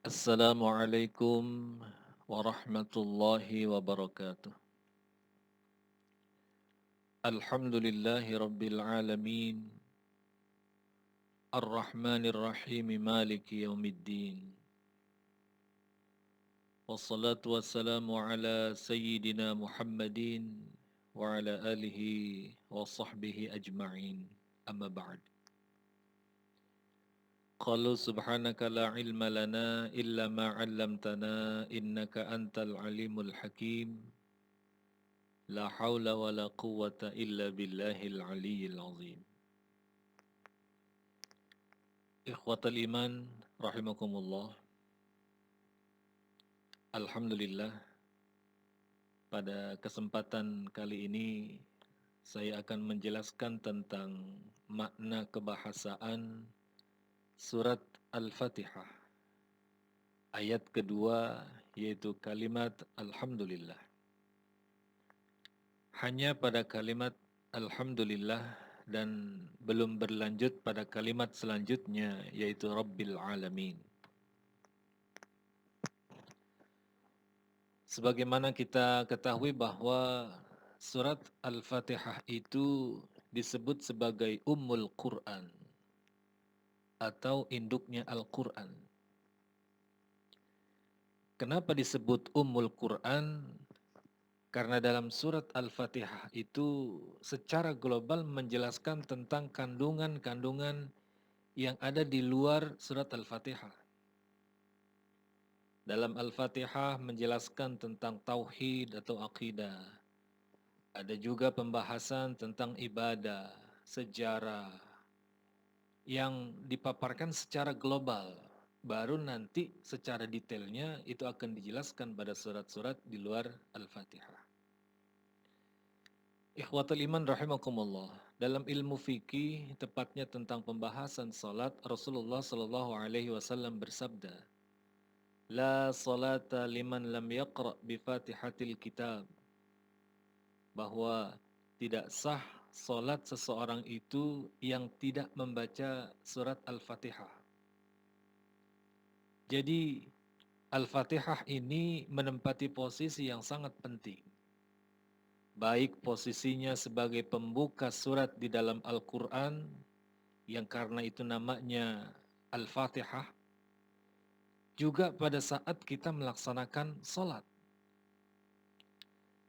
Assalamualaikum warahmatullahi wabarakatuh. Alhamdulillahi rabbil alamin. Ar-Rahmanir Rahim Maliki yaumiddin. Wassalatu wassalamu ala sayyidina Muhammadin wa ala alihi wa sahbihi ajma'in. Amma ba'd. Qalu subhanaka la ilma lana illa ma 'allamtana innaka antal alimul hakim. La haula wa la quwwata illa billahil aliyyil azim. Ikhwatal iman rahimakumullah. Alhamdulillah, pada kesempatan kali ini saya akan menjelaskan tentang makna kebahasaan surat Al-Fatihah. Ayat kedua yaitu kalimat Alhamdulillah. Hanya pada kalimat Alhamdulillah dan belum berlanjut pada kalimat selanjutnya yaitu Rabbil Alamin. Sebagaimana kita ketahui bahwa surat Al-Fatihah itu disebut sebagai Ummul Quran atau induknya Al-Quran. Kenapa disebut Ummul Quran? Karena dalam surat Al-Fatihah itu secara global menjelaskan tentang kandungan-kandungan yang ada di luar surat Al-Fatihah. Dalam Al-Fatihah menjelaskan tentang tauhid atau akidah. Ada juga pembahasan tentang ibadah, sejarah yang dipaparkan secara global. Baru nanti secara detailnya itu akan dijelaskan pada surat-surat di luar Al-Fatihah. Ikhwatul iman rahimakumullah. Dalam ilmu fikih, tepatnya tentang pembahasan salat, Rasulullah sallallahu alaihi wasallam bersabda, "La salata liman lam yaqra' bi Fatihatil Kitab." Bahwa tidak sah salat seseorang itu yang tidak membaca surat Al-Fatihah. Jadi Al-Fatihah ini menempati posisi yang sangat penting. Baik posisinya sebagai pembuka surat di dalam Al-Quran, yang karena itu namanya Al-Fatihah, juga pada saat kita melaksanakan sholat.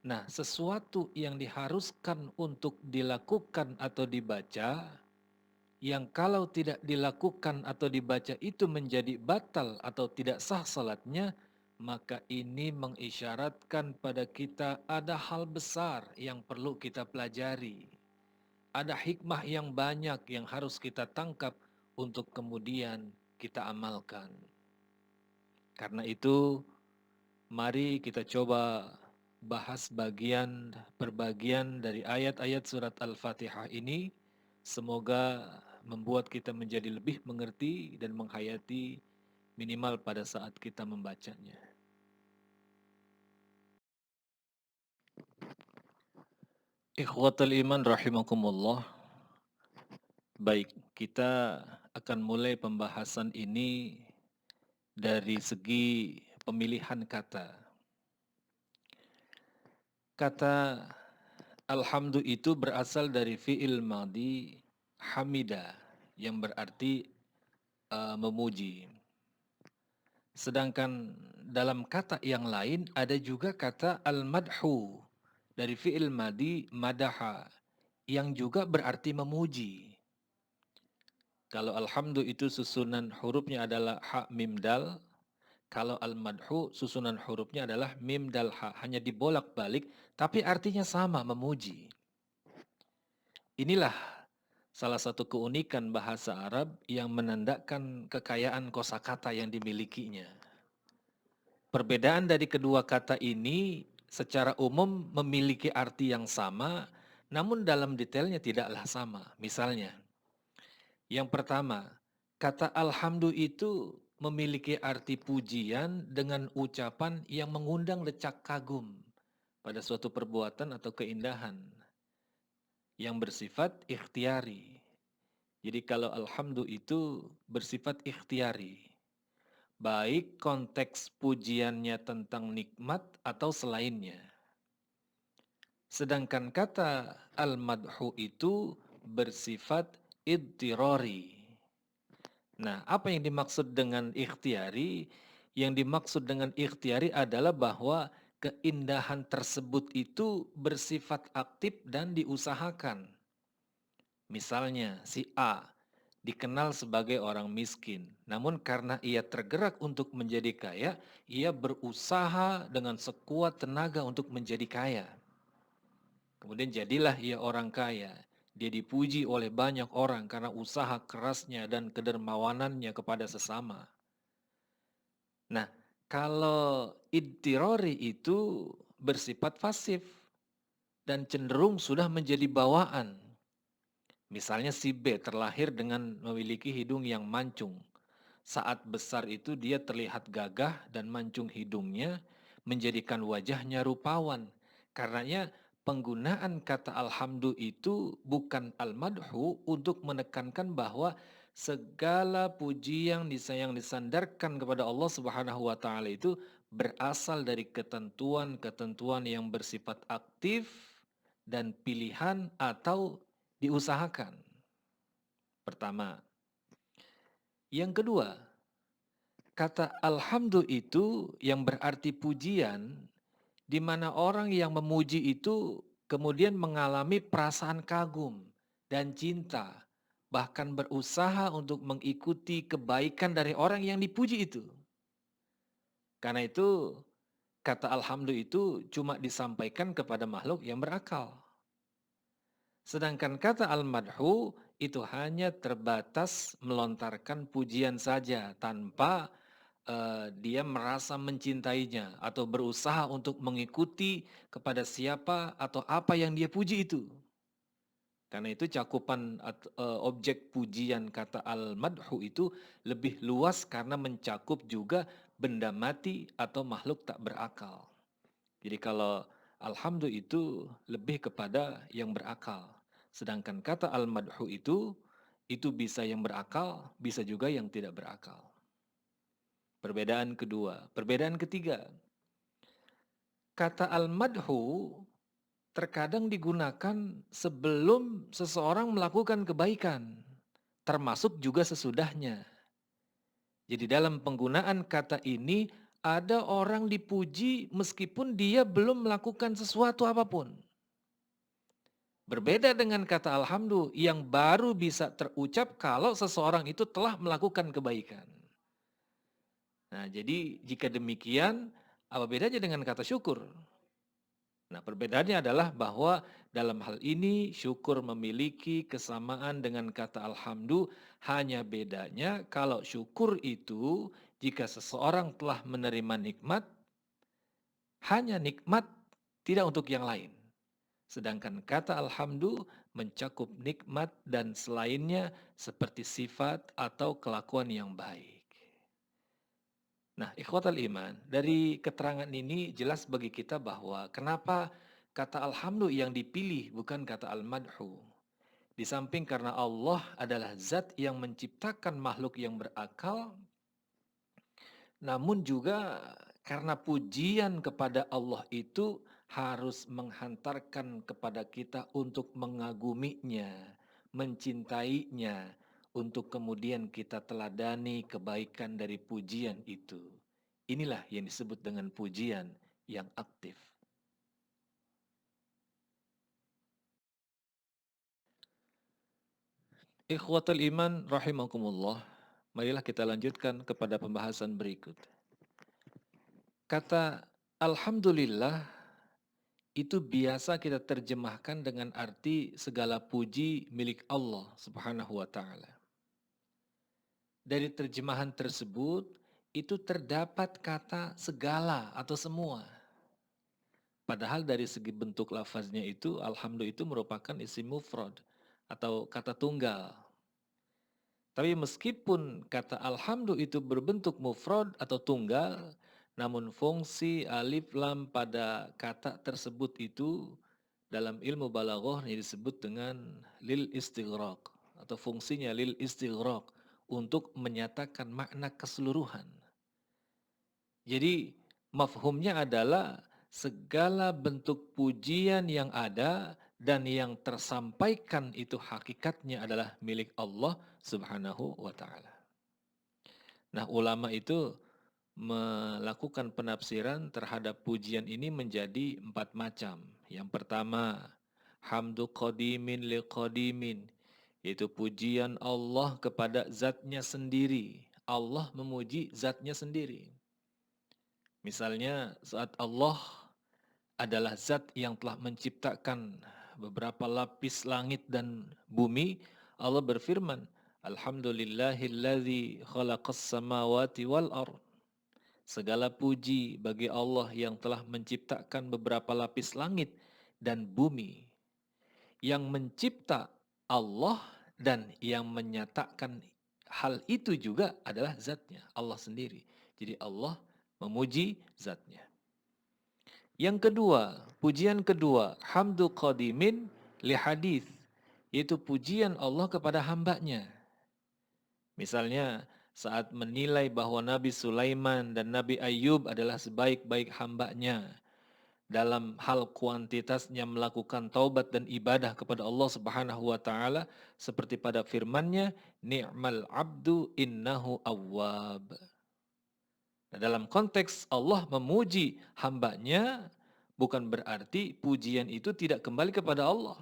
Nah, sesuatu yang diharuskan untuk dilakukan atau dibaca, yang kalau tidak dilakukan atau dibaca itu menjadi batal atau tidak sah salatnya, maka ini mengisyaratkan pada kita ada hal besar yang perlu kita pelajari. Ada hikmah yang banyak yang harus kita tangkap untuk kemudian kita amalkan. Karena itu, mari kita coba bahas bagian per bagian dari ayat-ayat surat Al-Fatihah ini. Semoga membuat kita menjadi lebih mengerti dan menghayati minimal pada saat kita membacanya. Ikhwatul iman rahimakumullah. Baik, kita akan mulai pembahasan ini dari segi pemilihan kata. Kata alhamdu itu berasal dari fi'il madhi hamida yang berarti memuji. Sedangkan dalam kata yang lain ada juga kata al-madhu dari fi'il madhi madaha yang juga berarti memuji. Kalau alhamdu itu susunan hurufnya adalah ha mim dal, kalau al-madhu susunan hurufnya adalah mim dal ha, hanya dibolak-balik tapi artinya sama, memuji. Inilah salah satu keunikan bahasa Arab yang menandakan kekayaan kosakata yang dimilikinya. Perbedaan dari kedua kata ini secara umum memiliki arti yang sama, namun dalam detailnya tidaklah sama. Misalnya, yang pertama, Kata alhamdu itu memiliki arti pujian dengan ucapan yang mengundang decak kagum pada suatu perbuatan atau keindahan yang bersifat ikhtiari. Jadi kalau alhamdu itu bersifat ikhtiari, baik konteks pujiannya tentang nikmat atau selainnya. Sedangkan kata al-madhu itu bersifat idtirari. Nah, apa yang dimaksud dengan ikhtiari? Yang dimaksud dengan ikhtiari adalah bahwa keindahan tersebut itu bersifat aktif dan diusahakan. Misalnya si A dikenal sebagai orang miskin, namun karena ia tergerak untuk menjadi kaya, ia berusaha dengan sekuat tenaga untuk menjadi kaya. Kemudian jadilah ia orang kaya. Dia dipuji oleh banyak orang karena usaha kerasnya dan kedermawanannya kepada sesama. Nah, kalau idtirori itu bersifat pasif dan cenderung sudah menjadi bawaan. Misalnya si B terlahir dengan memiliki hidung yang mancung. Saat besar itu dia terlihat gagah dan mancung hidungnya menjadikan wajahnya rupawan. Karenanya penggunaan kata alhamdu itu bukan al-madhu untuk menekankan bahwa segala puji yang disandarkan kepada Allah Subhanahu wa taala itu berasal dari ketentuan-ketentuan yang bersifat aktif dan pilihan atau diusahakan. Pertama. Yang kedua, kata alhamdu itu yang berarti pujian, di mana orang yang memuji itu kemudian mengalami perasaan kagum dan cinta, bahkan berusaha untuk mengikuti kebaikan dari orang yang dipuji itu. Karena itu, kata alhamdu itu cuma disampaikan kepada makhluk yang berakal. Sedangkan kata al-madhu itu hanya terbatas melontarkan pujian saja tanpa dia merasa mencintainya atau berusaha untuk mengikuti kepada siapa atau apa yang dia puji itu. Karena itu cakupan objek pujian kata al-madhu itu lebih luas karena mencakup juga benda mati atau makhluk tak berakal. Jadi kalau alhamdu itu lebih kepada yang berakal. Sedangkan kata al-madhu itu bisa yang berakal, bisa juga yang tidak berakal. Perbedaan kedua. Perbedaan ketiga. Kata al-madhu terkadang digunakan sebelum seseorang melakukan kebaikan, termasuk juga sesudahnya. Jadi dalam penggunaan kata ini ada orang dipuji meskipun dia belum melakukan sesuatu apapun. Berbeda dengan kata alhamdu yang baru bisa terucap kalau seseorang itu telah melakukan kebaikan. Nah, jadi jika demikian, apa bedanya dengan kata syukur? Nah, perbedaannya adalah bahwa dalam hal ini syukur memiliki kesamaan dengan kata alhamdu, hanya bedanya kalau syukur itu jika seseorang telah menerima nikmat, hanya nikmat, tidak untuk yang lain. Sedangkan kata alhamdu mencakup nikmat dan selainnya seperti sifat atau kelakuan yang baik. Nah, ikhwatal iman, dari keterangan ini jelas bagi kita bahwa kenapa kata alhamdu yang dipilih bukan kata al-madhu. Di samping karena Allah adalah zat yang menciptakan makhluk yang berakal, namun juga karena pujian kepada Allah itu harus menghantarkan kepada kita untuk mengaguminya, mencintainya, untuk kemudian kita teladani kebaikan dari pujian itu. Inilah yang disebut dengan pujian yang aktif. Ikhwatul iman rahimakumullah. Marilah kita lanjutkan kepada pembahasan berikut. Kata alhamdulillah itu biasa kita terjemahkan dengan arti segala puji milik Allah Subhanahu wa taala. Dari terjemahan tersebut itu terdapat kata segala atau semua. Padahal dari segi bentuk lafaznya itu alhamdulillah itu merupakan isim mufrad atau kata tunggal. Tapi meskipun kata alhamdu itu berbentuk mufrad atau tunggal, namun fungsi alif lam pada kata tersebut itu dalam ilmu balaghah disebut dengan lil istighraq atau fungsinya lil istighraq untuk menyatakan makna keseluruhan. Jadi mafhumnya adalah segala bentuk pujian yang ada dan yang tersampaikan itu hakikatnya adalah milik Allah Subhanahu wa taala. Nah, ulama itu melakukan penafsiran terhadap pujian ini menjadi 4 macam. Yang pertama, hamdu qadimin li qadimin, yaitu pujian Allah kepada zatnya sendiri. Allah memuji zatnya sendiri. Misalnya saat Allah adalah zat yang telah menciptakan beberapa lapis langit dan bumi, Allah berfirman, Alhamdulillahilladzi khalaqas samawati wal ard. Segala puji bagi Allah yang telah menciptakan beberapa lapis langit dan bumi. Yang mencipta Allah dan yang menyatakan hal itu juga adalah zatnya, Allah sendiri. Jadi Allah memuji zatnya. Yang kedua, pujian kedua, hamdu qadimin li hadis, yaitu pujian Allah kepada hambanya. Misalnya saat menilai bahwa Nabi Sulaiman dan Nabi Ayub adalah sebaik-baik hambanya dalam hal kuantitasnya melakukan taubat dan ibadah kepada Allah Subhanahu wa taala seperti pada firman-Nya, ni'mal abdu innahu awwab. Nah, dalam konteks Allah memuji hambanya, bukan berarti pujian itu tidak kembali kepada Allah.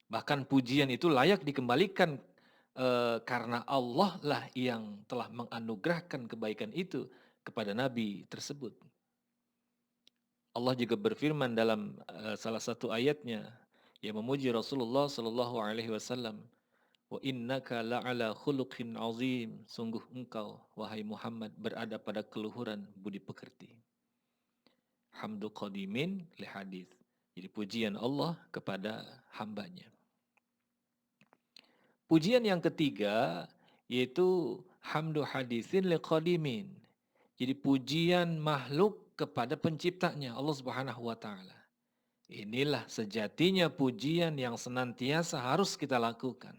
Bahkan pujian itu layak dikembalikan karena Allah lah yang telah menganugerahkan kebaikan itu kepada Nabi tersebut. Allah juga berfirman dalam salah satu ayatnya yang memuji Rasulullah Sallallahu Alaihi Wasallam, Wa innaka la'ala khuluqin azim. Sungguh engkau, wahai Muhammad, berada pada keluhuran budi pekerti. Hamdu qadimin li hadis. Jadi pujian Allah kepada hambanya. Pujian yang ketiga yaitu hamdu hadisin li qadimin. Jadi pujian makhluk kepada penciptanya, Allah Subhanahu wa taala. Inilah sejatinya pujian yang senantiasa harus kita lakukan.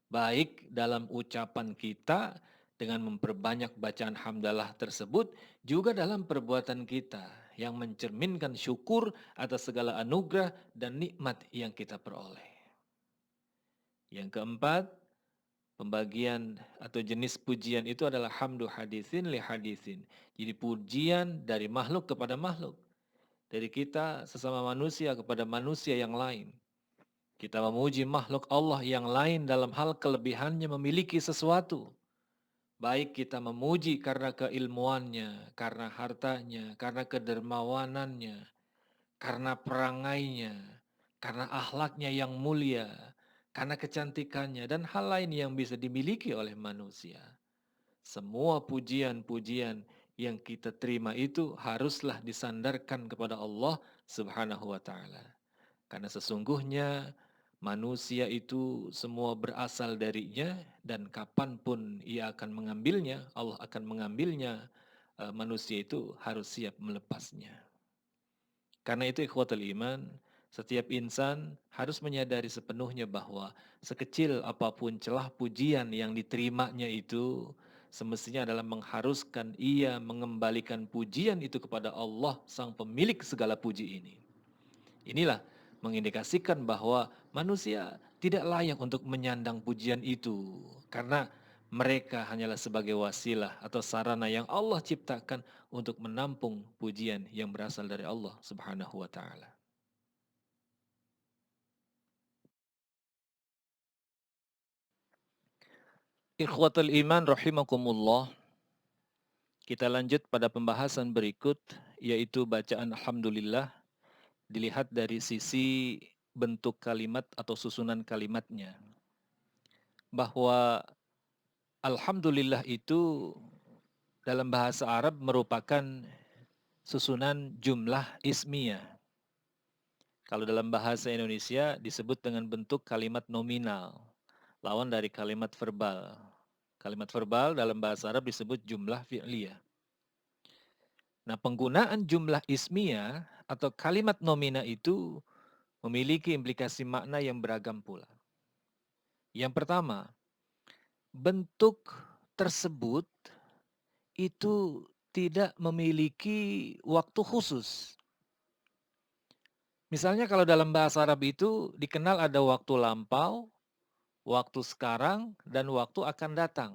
Baik dalam ucapan kita dengan memperbanyak bacaan hamdalah tersebut, juga dalam perbuatan kita yang mencerminkan syukur atas segala anugerah dan nikmat yang kita peroleh. Yang keempat, pembagian atau jenis pujian itu adalah hamdu hadisin li hadisin. Jadi pujian dari makhluk kepada makhluk. Dari kita sesama manusia kepada manusia yang lain. Kita memuji makhluk Allah yang lain dalam hal kelebihannya memiliki sesuatu. Baik kita memuji karena keilmuannya, karena hartanya, karena kedermawanannya, karena perangainya, karena akhlaknya yang mulia, karena kecantikannya, dan hal lain yang bisa dimiliki oleh manusia. Semua pujian-pujian yang kita terima itu haruslah disandarkan kepada Allah Subhanahu wa taala. Karena sesungguhnya manusia itu semua berasal darinya dan kapanpun ia akan mengambilnya, Allah akan mengambilnya, manusia itu harus siap melepasnya. Karena itu ikhwatul iman, setiap insan harus menyadari sepenuhnya bahwa sekecil apapun celah pujian yang diterimanya itu semestinya adalah mengharuskan ia mengembalikan pujian itu kepada Allah sang pemilik segala puji ini. Inilah mengindikasikan bahwa manusia tidak layak untuk menyandang pujian itu karena mereka hanyalah sebagai wasilah atau sarana yang Allah ciptakan untuk menampung pujian yang berasal dari Allah Subhanahu wa taala. Ikhwatul iman rahimakumullah. Kita lanjut pada pembahasan berikut yaitu bacaan alhamdulillah dilihat dari sisi bentuk kalimat atau susunan kalimatnya. Bahwa alhamdulillah itu dalam bahasa Arab merupakan susunan jumlah ismiyah. Kalau dalam bahasa Indonesia disebut dengan bentuk kalimat nominal, lawan dari kalimat verbal. Kalimat verbal dalam bahasa Arab disebut jumlah fi'liyah. Nah, penggunaan jumlah ismiyah atau kalimat nomina itu memiliki implikasi makna yang beragam pula. Yang pertama, bentuk tersebut itu tidak memiliki waktu khusus. Misalnya kalau dalam bahasa Arab itu dikenal ada waktu lampau, waktu sekarang, dan waktu akan datang.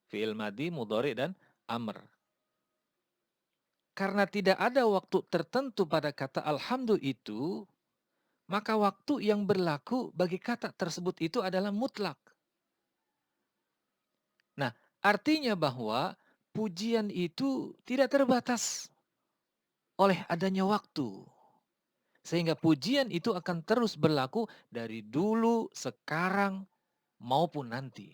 Fi'il madi, mudhari, dan amr. Karena tidak ada waktu tertentu pada kata alhamdu itu, maka waktu yang berlaku bagi kata tersebut itu adalah mutlak. Nah, artinya bahwa pujian itu tidak terbatas oleh adanya waktu. Sehingga pujian itu akan terus berlaku dari dulu, sekarang, maupun nanti.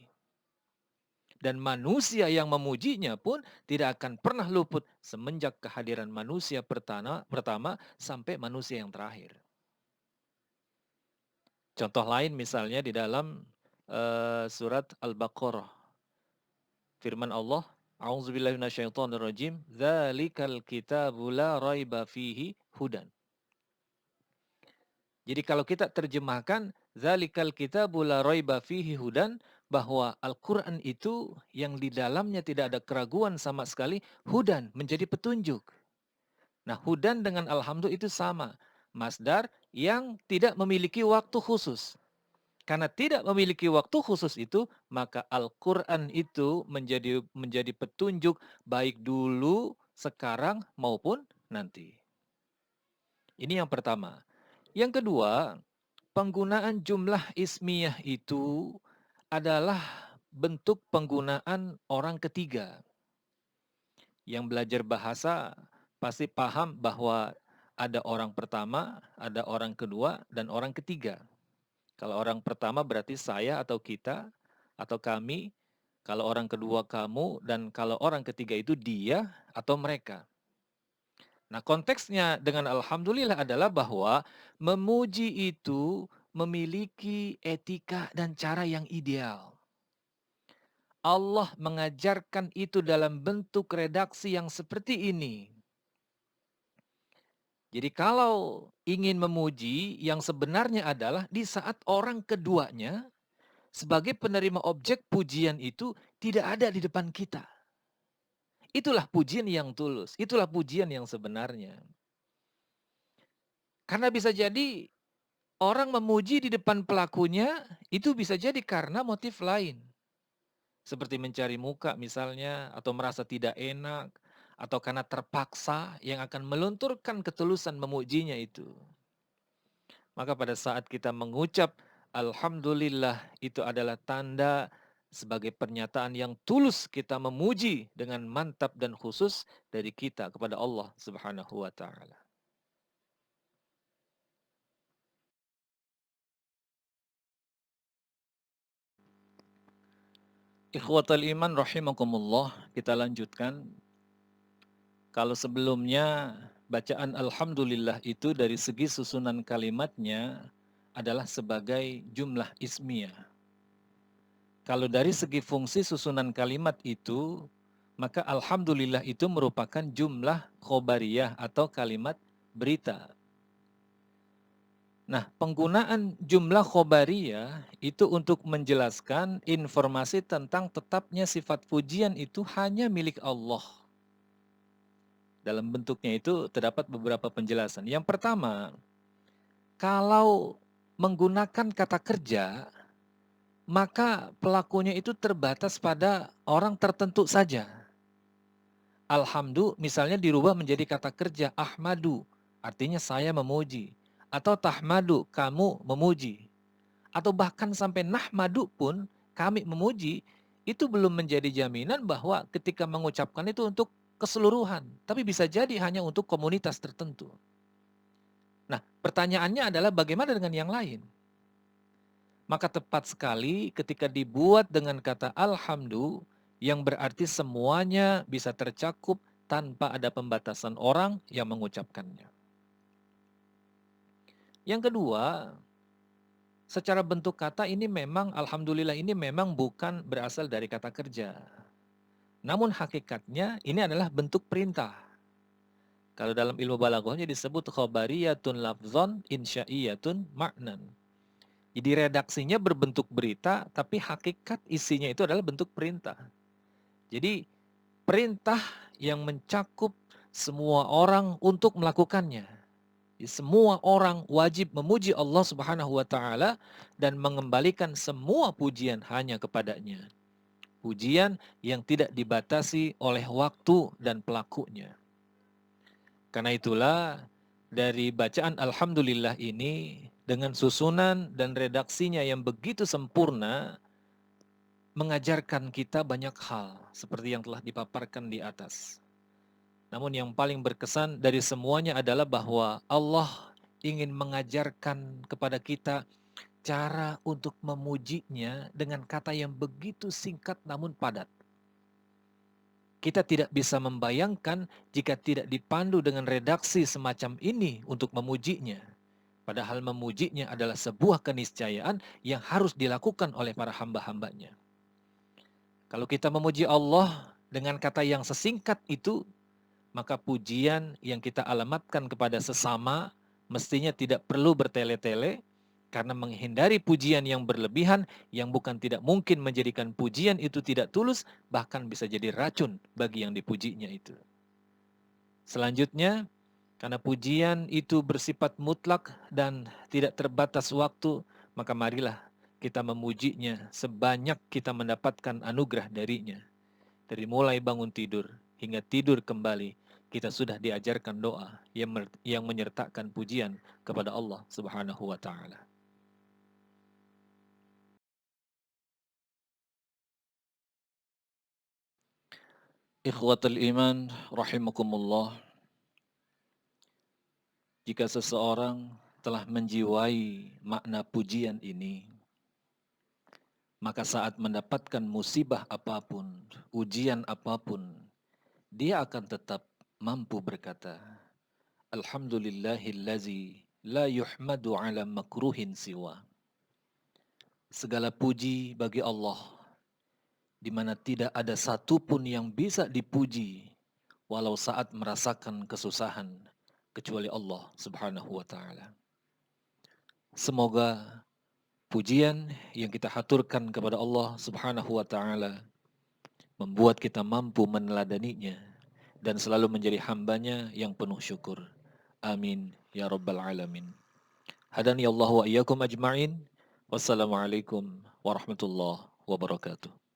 Dan manusia yang memujinya pun tidak akan pernah luput semenjak kehadiran manusia pertama sampai manusia yang terakhir. Contoh lain misalnya di dalam surat Al-Baqarah. Firman Allah, A'udzubillahi minasyaitonirrajim, "Dzalikal kitabu la raiba fihi hudan." Jadi kalau kita terjemahkan Zalikal kitabu la raiba fihi hudan, bahwa Al-Quran itu yang di dalamnya tidak ada keraguan sama sekali, hudan, menjadi petunjuk. Nah, hudan dengan alhamdulillah itu sama. Masdar yang tidak memiliki waktu khusus. Karena tidak memiliki waktu khusus itu, maka Al-Quran itu menjadi petunjuk baik dulu, sekarang, maupun nanti. Ini yang pertama. Yang kedua, penggunaan jumlah ismiyah itu adalah bentuk penggunaan orang ketiga. Yang belajar bahasa pasti paham bahwa ada orang pertama, ada orang kedua, dan orang ketiga. Kalau orang pertama berarti saya atau kita atau kami. Kalau orang kedua kamu, dan kalau orang ketiga itu dia atau mereka. Nah, konteksnya dengan alhamdulillah adalah bahwa memuji itu memiliki etika dan cara yang ideal. Allah mengajarkan itu dalam bentuk redaksi yang seperti ini. Jadi kalau ingin memuji, yang sebenarnya adalah di saat orang keduanya sebagai penerima objek pujian itu tidak ada di depan kita. Itulah pujian yang tulus, itulah pujian yang sebenarnya. Karena bisa jadi orang memuji di depan pelakunya itu bisa jadi karena motif lain. Seperti mencari muka misalnya, atau merasa tidak enak, atau karena terpaksa yang akan melunturkan ketulusan memujinya itu. Maka pada saat kita mengucap alhamdulillah, itu adalah tanda sebagai pernyataan yang tulus kita memuji dengan mantap dan khusus dari kita kepada Allah Subhanahu wa taala. Ikhwatal iman rahimakumullah, kita lanjutkan. Kalau sebelumnya bacaan alhamdulillah itu dari segi susunan kalimatnya adalah sebagai jumlah ismiyah. Kalau dari segi fungsi susunan kalimat itu, maka alhamdulillah itu merupakan jumlah khobariyah atau kalimat berita. Nah, penggunaan jumlah khobariyah itu untuk menjelaskan informasi tentang tetapnya sifat pujian itu hanya milik Allah. Dalam bentuknya itu terdapat beberapa penjelasan. Yang pertama, kalau menggunakan kata kerja, maka pelakunya itu terbatas pada orang tertentu saja. Alhamdulillah misalnya dirubah menjadi kata kerja ahmadu, artinya saya memuji. Atau tahmadu, kamu memuji. Atau bahkan sampai nahmadu pun, kami memuji, itu belum menjadi jaminan bahwa ketika mengucapkan itu untuk keseluruhan. Tapi bisa jadi hanya untuk komunitas tertentu. Nah, pertanyaannya adalah bagaimana dengan yang lain? Maka tepat sekali ketika dibuat dengan kata alhamdulillah, yang berarti semuanya bisa tercakup tanpa ada pembatasan orang yang mengucapkannya. Yang kedua, secara bentuk kata ini memang, alhamdulillah ini memang bukan berasal dari kata kerja. Namun hakikatnya ini adalah bentuk perintah. Kalau dalam ilmu balaghahnya disebut khabariyatun lafzon insya'iyatun ma'nan. Jadi redaksinya berbentuk berita, tapi hakikat isinya itu adalah bentuk perintah. Jadi perintah yang mencakup semua orang untuk melakukannya. Semua orang wajib memuji Allah Subhanahu wa taala dan mengembalikan semua pujian hanya kepadanya. Pujian yang tidak dibatasi oleh waktu dan pelakunya. Karena itulah dari bacaan alhamdulillah ini dengan susunan dan redaksinya yang begitu sempurna mengajarkan kita banyak hal seperti yang telah dipaparkan di atas. Namun yang paling berkesan dari semuanya adalah bahwa Allah ingin mengajarkan kepada kita cara untuk memujinya dengan kata yang begitu singkat namun padat. Kita tidak bisa membayangkan jika tidak dipandu dengan redaksi semacam ini untuk memujinya. Padahal memujinya adalah sebuah keniscayaan yang harus dilakukan oleh para hamba-hambanya. Kalau kita memuji Allah dengan kata yang sesingkat itu, maka pujian yang kita alamatkan kepada sesama mestinya tidak perlu bertele-tele, karena menghindari pujian yang berlebihan yang bukan tidak mungkin menjadikan pujian itu tidak tulus, bahkan bisa jadi racun bagi yang dipujinya itu. Selanjutnya, karena pujian itu bersifat mutlak dan tidak terbatas waktu, maka marilah kita memujinya sebanyak kita mendapatkan anugerah darinya. Dari mulai bangun tidur hingga tidur kembali, kita sudah diajarkan doa yang menyertakan pujian kepada Allah Subhanahu wa taala. Ikhwatul iman rahimakumullah. Jika seseorang telah menjiwai makna pujian ini, maka saat mendapatkan musibah apapun, ujian apapun, dia akan tetap mampu berkata, Alhamdulillahillazi la yuhmadu ala makruhin siwa. Segala puji bagi Allah, di mana tidak ada satupun yang bisa dipuji walau saat merasakan kesusahan kecuali Allah Subhanahu wa taala. Semoga pujian yang kita haturkan kepada Allah Subhanahu wa taala membuat kita mampu meneladaninya dan selalu menjadi hambanya yang penuh syukur. Amin ya rabbal alamin. Hadani Allah wa iyyakum ajma'in. Wassalamualaikum warahmatullahi wabarakatuh.